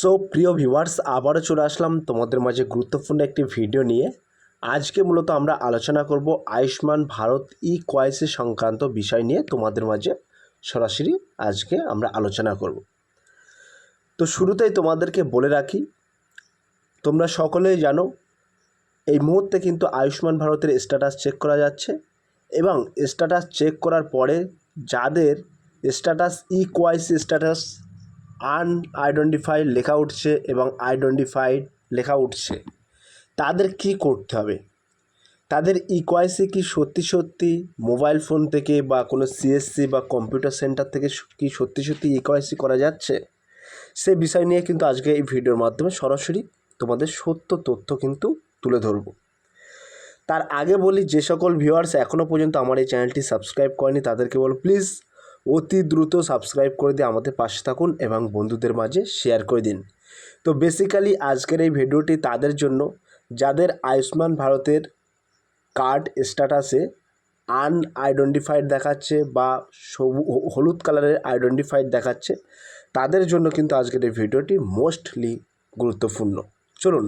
So প্রিয় viewers, আবারও চলে আসলাম তোমাদের মাঝে গুরুত্বপূর্ণ একটি ভিডিও নিয়ে। আজকে মূলত আমরা আলোচনা করব আয়ুষ্মান ভারত ই-কেওয়াইসি সংক্রান্ত বিষয় নিয়ে তোমাদের মাঝে সরাসরি আজকে আমরা আলোচনা করব। তো শুরুতেই তোমাদেরকে বলে রাখি, তোমরা সকলেই জানো এই মুহূর্তে কিন্তু আয়ুষ্মান ভারতের স্ট্যাটাস চেক করা যাচ্ছে এবং স্ট্যাটাস চেক করার পরে যাদের স্ট্যাটাস ই-কেওয়াইসি স্ট্যাটাস আনআইডেন্টিফাইড লেখা উঠছে এবং আইডেন্টিফাইড লেখা উঠছে, তাদের কি করতে হবে? তাদের ই-কেওয়াইসি কি সত্যি মোবাইল ফোন থেকে বা কোনো সিএসসি বা কম্পিউটার সেন্টার থেকে কি সত্যি ই-কেওয়াইসি করা যাচ্ছে? সে বিষয় নিয়ে কিন্তু আজকে এই ভিডিওর মাধ্যমে সরাসরি তোমাদের সত্য তথ্য কিন্তু তুলে ধরব। তার আগে বলি, যে সকল ভিউয়ার্স এখনও পর্যন্ত আমার এই চ্যানেলটি সাবস্ক্রাইব করেনি তাদেরকে বলো প্লিজ অতি দ্রুত সাবস্ক্রাইব করে দিয়ে আমাদের পাশে থাকুন এবং বন্ধুদের মাঝে শেয়ার করে দিন। তো বেসিক্যালি আজকের এই ভিডিওটি তাদের জন্য যাদের আয়ুষ্মান ভারতের কার্ড স্ট্যাটাসে আনআইডেন্টিফাইড দেখাচ্ছে বা হলুদ কালারের আইডেন্টিফাইড দেখাচ্ছে, তাদের জন্য কিন্তু আজকের এই ভিডিওটি মোস্টলি গুরুত্বপূর্ণ। চলুন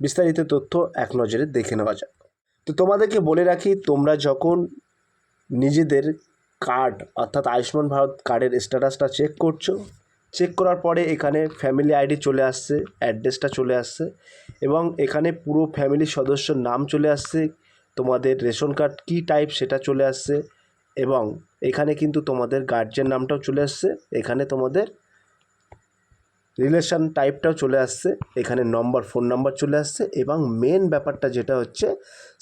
বিস্তারিত তথ্য এক নজরে দেখে নেওয়া যাক। তো তোমাদেরকে বলে রাখি, তোমরা যখন নিজেদের কার্ড অর্থাৎ আয়ুষ্মান ভারত কার্ডের স্ট্যাটাসটা চেক করছো, চেক করার পরে এখানে ফ্যামিলি আইডি চলে আসছে, অ্যাড্রেসটা চলে আসছে এবং এখানে পুরো ফ্যামিলির সদস্যর নাম চলে আসছে, তোমাদের রেশন কার্ড কী টাইপ সেটা চলে আসছে এবং এখানে কিন্তু তোমাদের গার্জিয়ান নামটাও চলে আসছে, এখানে তোমাদের রিলেশন টাইপটাও চলে আসছে, এখানে ফোন নাম্বার চলে আসছে এবং মেন ব্যাপারটা যেটা হচ্ছে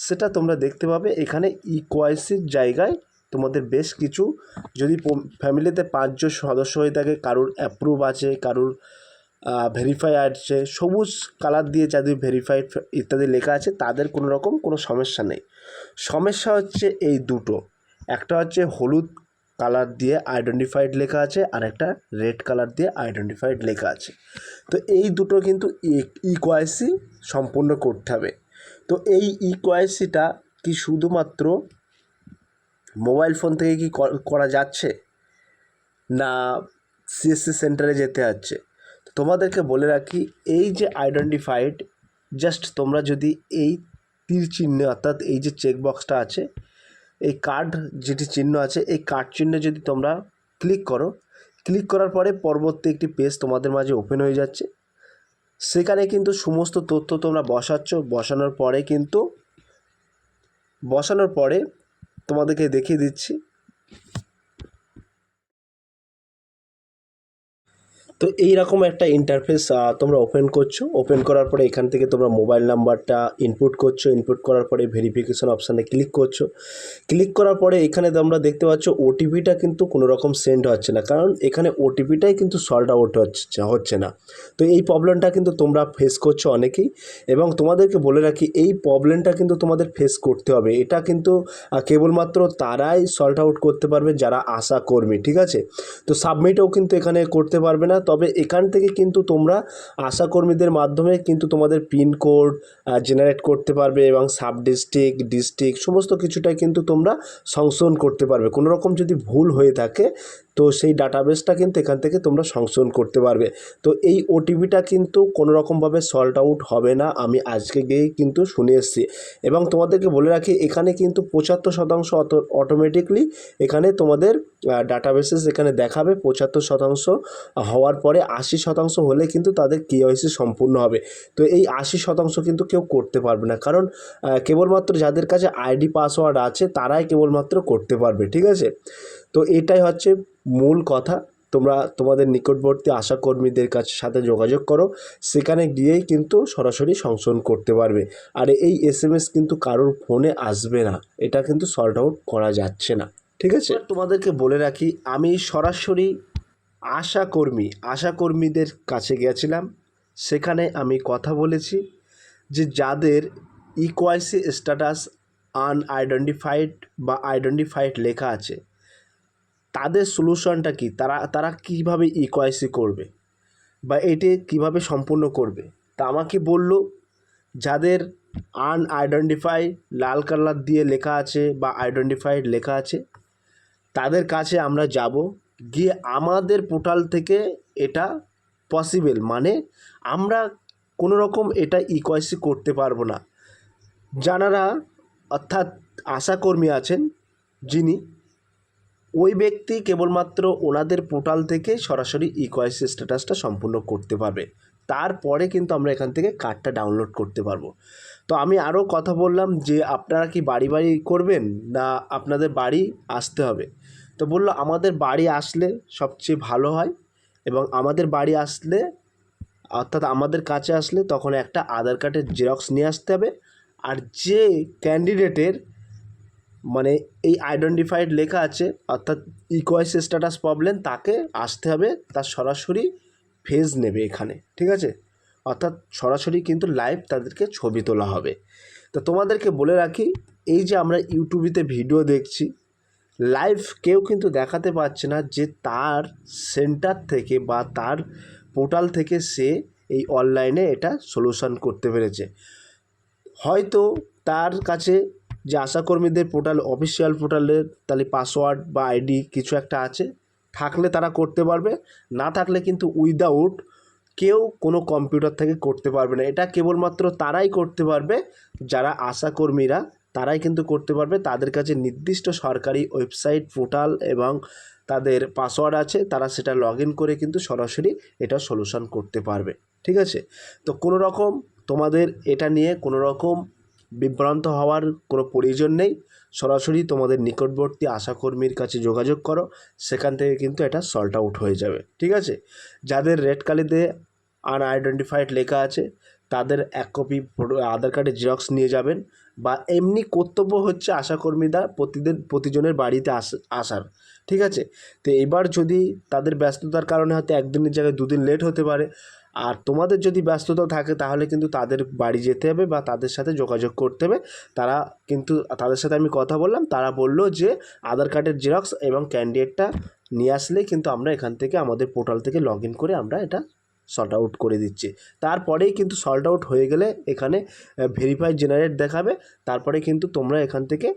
সেটা তোমরা দেখতে পাবে এখানে ই-কেওয়াইসির জায়গায় তোমাদের বেশ কিছু, যদি ফ্যামিলিতে 5 জন সদস্য হয়ে থাকে, কারুর অ্যাপ্রুভ আছে, কারুর ভেরিফাই আছে, সবুজ কালার দিয়ে যাদের ভেরিফাইড ইত্যাদি লেখা আছে, তাদের কোনো রকম কোনো সমস্যা নেই। সমস্যা হচ্ছে এই দুটো, একটা হচ্ছে হলুদ কালার দিয়ে আইডেন্টিফাইড লেখা আছে আর একটা রেড কালার দিয়ে আইডেন্টিফাইড লেখা আছে। তো এই দুটো কিন্তু ই-কেওয়াইসি সম্পূর্ণ করতে হবে। তো এই ই-কেওয়াইসিটা কি শুধুমাত্র মোবাইল ফোন থেকে কি করা যাচ্ছে না সিএসসি সেন্টারে যেতে হচ্ছে? তোমাদেরকে বলে রাখি, এই যে আইডেন্টিফাইড, জাস্ট তোমরা যদি এই তীর চিহ্নে অর্থাৎ এই যে চেকবক্সটা আছে, এই কার্ড যেটি চিহ্ন আছে, এই কার্ড চিহ্নে যদি তোমরা ক্লিক করো, ক্লিক করার পরে পরবর্তী একটি পেজ তোমাদের মাঝে ওপেন হয়ে যাচ্ছে। সেখানে কিন্তু সমস্ত তথ্য তোমরা বসানোর পরে তোমাদেরকে দেখিয়ে দিচ্ছি। তো এইরকম একটা ইন্টারফেস তোমরা ওপেন করার পরে এখান থেকে তোমরা মোবাইল নাম্বারটা ইনপুট করার পরে ভেরিফিকেশন অপশানে ক্লিক করার পরে এখানে তোমরা দেখতে পাচ্ছ ওটিপিটা কিন্তু কোনো রকম সেন্ড হচ্ছে না, কারণ এখানে ওটিপিটাই কিন্তু সল্ট আউট হচ্ছে না। তো এই প্রবলেমটা কিন্তু তোমরা ফেস করছো অনেকেই, এবং তোমাদেরকে বলে রাখি এই প্রবলেমটা কিন্তু তোমাদের ফেস করতে হবে। এটা কিন্তু কেবলমাত্র তারাই সল্ট আউট করতে পারবে যারা আশা কর্মী, ঠিক আছে? তো সাবমিটও কিন্তু এখানে করতে পারবে না, তবে এখান থেকে কিন্তু তোমরা আশাকর্মীদের মাধ্যমে কিন্তু তোমাদের পিনকোড জেনারেট করতে পারবে এবং সাব ডিস্ট্রিক্ট সমস্ত কিছুটাই কিন্তু তোমরা সংশোধন করতে পারবে। কোনো রকম যদি ভুল হয়ে থাকে তো সেই ডাটাবেসটা কিন্তু এখান থেকে তোমরা সংশোধন করতে পারবে। তো এই ওটিপিটা কিন্তু কোনো রকমভাবে সল্ট আউট হবে না, আমি আজকে গিয়েই কিন্তু শুনে এসেছি। এবং তোমাদেরকে বলে রাখি, এখানে কিন্তু 75% অটোমেটিকলি এখানে তোমাদের ডাটাবেসেস এখানে দেখাবে। 75% হওয়ার পরে 80% হলে কিন্তু তাদের কেওয়াইসি সম্পূর্ণ হবে। তো এই 80% কিন্তু কেউ করতে পারবে না, কারণ কেবলমাত্র যাদের কাছে আইডি পাসওয়ার্ড আছে তারাই কেবলমাত্র করতে পারবে, ঠিক আছে? তো এটাই হচ্ছে মূল কথা। তোমরা তোমাদের নিকটবর্তী আশাকর্মীদের সাথে যোগাযোগ করো, সেখানে গিয়েই কিন্তু সরাসরি সংশোধন করতে পারবে। আর এই এসএমএস কিন্তু কারোর ফোনে আসবে না, এটা কিন্তু সল্ট আউট করা যাচ্ছে না, ঠিক আছে? তোমাদেরকে বলে রাখি, আমি সরাসরি আশাকর্মীদের কাছে গেছিলাম, সেখানে আমি কথা বলেছি যে যাদের ই-কেওয়াইসি স্ট্যাটাস আনআইডেন্টিফাইড বা আইডেন্টিফাইড লেখা আছে, তাদের সলিউশনটা কি, তারা কীভাবে ই-কেওয়াইসি করবে বা এটি কিভাবে সম্পূর্ণ করবে। তা আমাকে বলল, যাদের আনআইডেন্টিফাইড লাল কালার দিয়ে লেখা আছে বা আইডেন্টিফাইড লেখা আছে, তাদের কাছে আমরা যাব, গিয়ে আমাদের পোর্টাল থেকে এটা পসিবল, মানে আমরা কোনো রকম এটা ইকোয়াইসি করতে পারবো না। যারা অর্থাৎ আশাকর্মী আছেন যিনি, ওই ব্যক্তি কেবলমাত্র ওনাদের পোর্টাল থেকে সরাসরি ইকোয়াইসি স্ট্যাটাসটা সম্পূর্ণ করতে পারবে। তারপরে কিন্তু আমরা এখান থেকে কার্ডটা ডাউনলোড করতে পারবো। তো আমি আরও কথা বললাম যে আপনারা কি বাড়ি বাড়ি করবেন না আপনাদের বাড়ি আসতে হবে? তো বললো আমাদের বাড়ি আসলে সবচেয়ে ভালো হয়, এবং আমাদের বাড়ি আসলে অর্থাৎ আমাদের কাছে আসলে তখন একটা আধার কার্ডের জেরক্স নিয়ে আসতে হবে, আর যে ক্যান্ডিডেটের মানে এই আইডেন্টিফাইড লেখা আছে অর্থাৎ ইকোয়াইসি স্ট্যাটাস প্রবলেম, তাকে আসতে হবে, তার সরাসরি ফেজ নেবে এখানে, ঠিক আছে? অর্থাৎ সরাসরি কিন্তু লাইভ তাদেরকে ছবি তোলা হবে। তো তোমাদেরকে বলে রাখি, এই যে আমরা ইউটিউবেতে ভিডিও দেখছি, লাইভ কেউ কিন্তু দেখাতে পারছে না যে তার সেন্টার থেকে বা তার পোর্টাল থেকে সে এই অনলাইনে এটা সলিউশন করতে পেরেছে। হয়তো তার কাছে যে আশাকর্মীদের পোর্টাল, অফিসিয়াল পোর্টালের তাহলে পাসওয়ার্ড বা আইডি কিছু একটা আছে, থাকলে তারা করতে পারবে, না থাকলে কিন্তু উইদাউট কেউ কোনো কম্পিউটার থেকে করতে পারবে না। এটা কেবলমাত্র তারাই করতে পারবে যারা আশাকর্মীরা, তারাই কিন্তু করতে পারবে। তাদের কাছে নির্দিষ্ট সরকারি ওয়েবসাইট, পোর্টাল এবং তাদের পাসওয়ার্ড আছে, তারা সেটা লগ ইন করে কিন্তু সরাসরি এটা সলিউশন করতে পারবে, ঠিক আছে? তো কোনো রকম তোমাদের এটা নিয়ে কোনো রকম বিভ্রান্ত হওয়ার কোনো প্রয়োজন নেই। সরাসরি তোমাদের নিকটবর্তী আশাকর্মীর কাছে যোগাযোগ করো, সেখান থেকে কিন্তু এটা সল্ট আউট হয়ে যাবে, ঠিক আছে? যাদের রেড কালিতে আনআইডেন্টিফাইড লেখা আছে তাদের এক কপি আধার কার্ডের জেরক্স নিয়ে যাবেন, বা এমনি কর্তব্য হচ্ছে আশাকর্মীরা প্রতিজনের বাড়িতে আসার, ঠিক আছে? তো এবার যদি তাদের ব্যস্ততার কারণে হয়তো একদিনের জায়গায় দুদিন লেট হতে পারে, আর তোমাদের যদি ব্যস্ততা থাকে তাহলে কিন্তু তাদের বাড়ি যেতে হবে বা তাদের সাথে যোগাযোগ করতে হবে। তারা কিন্তু, তাদের সাথে আমি কথা বললাম, তারা বললো যে আধার কার্ডের জেরক্স এবং ক্যান্ডিডেটটা নিয়ে আসলে কিন্তু আমরা এখান থেকে আমাদের পোর্টাল থেকে লগ ইন করে আমরা এটা সর্ট আউট করে দিচ্ছি। তারপরেই কিন্তু সর্ট আউট হয়ে গেলে এখানে ভেরিফাই জেনারেট দেখাবে, তারপরে কিন্তু তোমরা এখান থেকে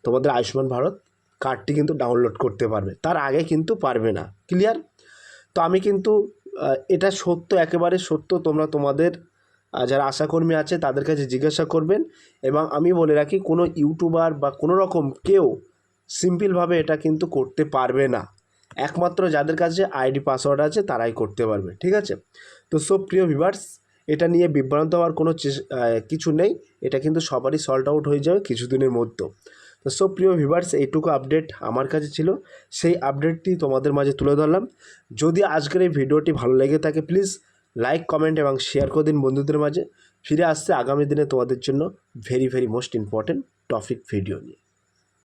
তোমাদের আয়ুষ্মান ভারত কার্ডটি কিন্তু ডাউনলোড করতে পারবে, তার আগে কিন্তু পারবে না। ক্লিয়ার? তো আমি কিন্তু এটা সত্য, একেবারে সত্য। তোমরা তোমাদের যারা আশাকর্মী আছে তাদের কাছে জিজ্ঞাসা করবেন, এবং আমি বলে রাখি কোনো ইউটিউবার বা কোনো রকম কেউ সিম্পলভাবে এটা কিন্তু করতে পারবে না। একমাত্র যাদের কাছে আইডি পাসওয়ার্ড আছে তারাই করতে পারবে, ঠিক আছে? তো সব প্রিয় ভিউয়ার্স, এটা নিয়ে বিভ্রান্ত হওয়ার কোনো কিছু নেই, এটা কিন্তু সবারই সল্ট আউট হয়ে যাবে কিছুদিনের মধ্যে। তো সব প্রিয় ভিউয়ার্স, এইটুকু আপডেট আমার কাছে ছিল, সেই আপডেটটি তোমাদের মাঝে তুলে ধরলাম। যদি আজকের এই ভিডিওটি ভালো লেগে থাকে প্লিজ লাইক, কমেন্ট এবং শেয়ার করে দিন বন্ধুদের মাঝে। ফিরে আসছে আগামী দিনে তোমাদের জন্য very most important topic video নিয়ে।